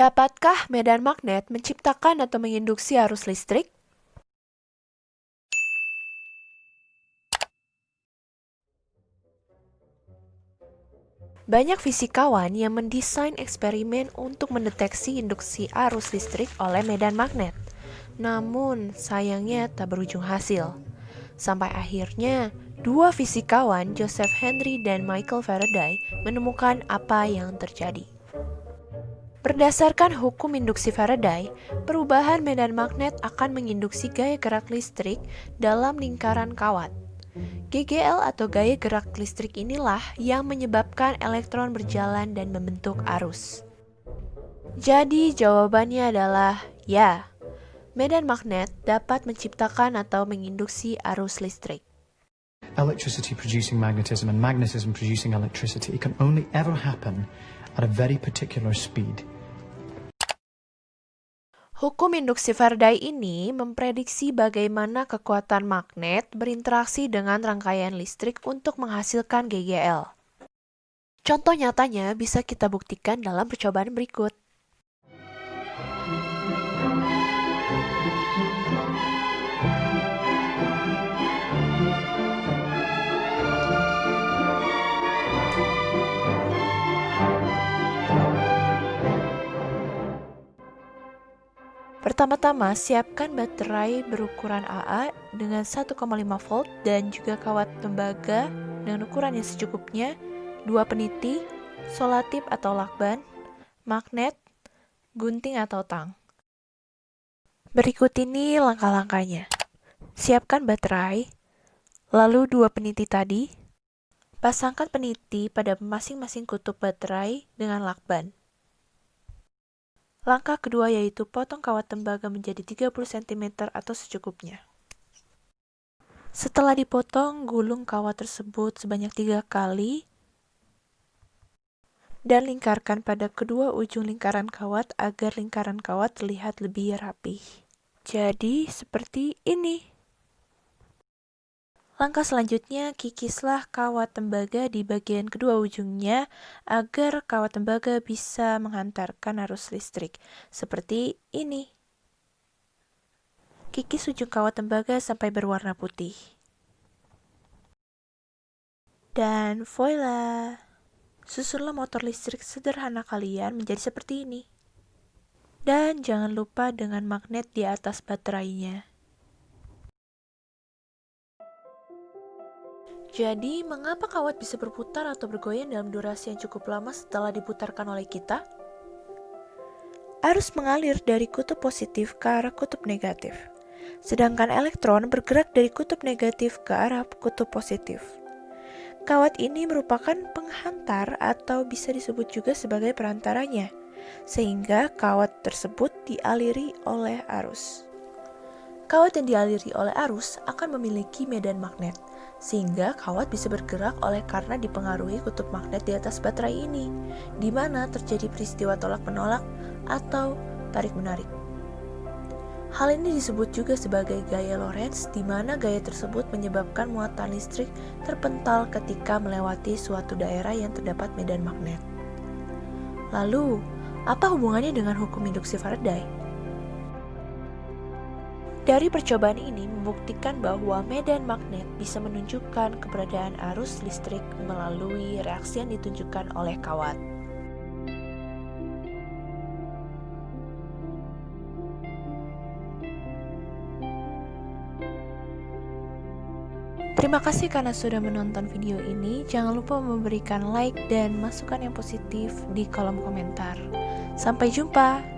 Dapatkah medan magnet menciptakan atau menginduksi arus listrik? Banyak fisikawan yang mendesain eksperimen untuk mendeteksi induksi arus listrik oleh medan magnet. Namun, sayangnya tak berujung hasil. Sampai akhirnya, dua fisikawan, Joseph Henry dan Michael Faraday, menemukan apa yang terjadi. Berdasarkan hukum induksi Faraday, perubahan medan magnet akan menginduksi gaya gerak listrik dalam lingkaran kawat. GGL atau gaya gerak listrik inilah yang menyebabkan elektron berjalan dan membentuk arus. Jadi jawabannya adalah ya, medan magnet dapat menciptakan atau menginduksi arus listrik. Electricity producing magnetism and magnetism producing electricity can only ever happen at a very particular speed. Hukum induksi Faraday ini memprediksi bagaimana kekuatan magnet berinteraksi dengan rangkaian listrik untuk menghasilkan GGL. Contoh nyatanya bisa kita buktikan dalam percobaan berikut. Pertama-tama, siapkan baterai berukuran AA dengan 1,5 volt dan juga kawat tembaga dengan ukuran yang secukupnya, 2 peniti, solatip atau lakban, magnet, gunting atau tang. Berikut ini langkah-langkahnya. Siapkan baterai, lalu 2 peniti tadi. Pasangkan peniti pada masing-masing kutub baterai dengan lakban. Langkah kedua yaitu potong kawat tembaga menjadi 30 cm atau secukupnya. Setelah dipotong, gulung kawat tersebut sebanyak 3 kali dan lingkarkan pada kedua ujung lingkaran kawat agar lingkaran kawat terlihat lebih rapi. Jadi seperti ini. Langkah selanjutnya, kikislah kawat tembaga di bagian kedua ujungnya agar kawat tembaga bisa menghantarkan arus listrik, seperti ini. Kikis ujung kawat tembaga sampai berwarna putih. Dan voila! Susunlah motor listrik sederhana kalian menjadi seperti ini. Dan jangan lupa dengan magnet di atas baterainya. Jadi, mengapa kawat bisa berputar atau bergoyang dalam durasi yang cukup lama setelah diputarkan oleh kita? Arus mengalir dari kutub positif ke arah kutub negatif, sedangkan elektron bergerak dari kutub negatif ke arah kutub positif. Kawat ini merupakan penghantar atau bisa disebut juga sebagai perantaranya, sehingga kawat tersebut dialiri oleh arus. Kawat yang dialiri oleh arus akan memiliki medan magnet, sehingga kawat bisa bergerak oleh karena dipengaruhi kutub magnet di atas baterai ini, di mana terjadi peristiwa tolak-menolak atau tarik-menarik. Hal ini disebut juga sebagai gaya Lorentz, di mana gaya tersebut menyebabkan muatan listrik terpental ketika melewati suatu daerah yang terdapat medan magnet. Lalu, apa hubungannya dengan hukum induksi Faraday? Dari percobaan ini membuktikan bahwa medan magnet bisa menunjukkan keberadaan arus listrik melalui reaksi yang ditunjukkan oleh kawat. Terima kasih karena sudah menonton video ini. Jangan lupa memberikan like dan masukan yang positif di kolom komentar. Sampai jumpa!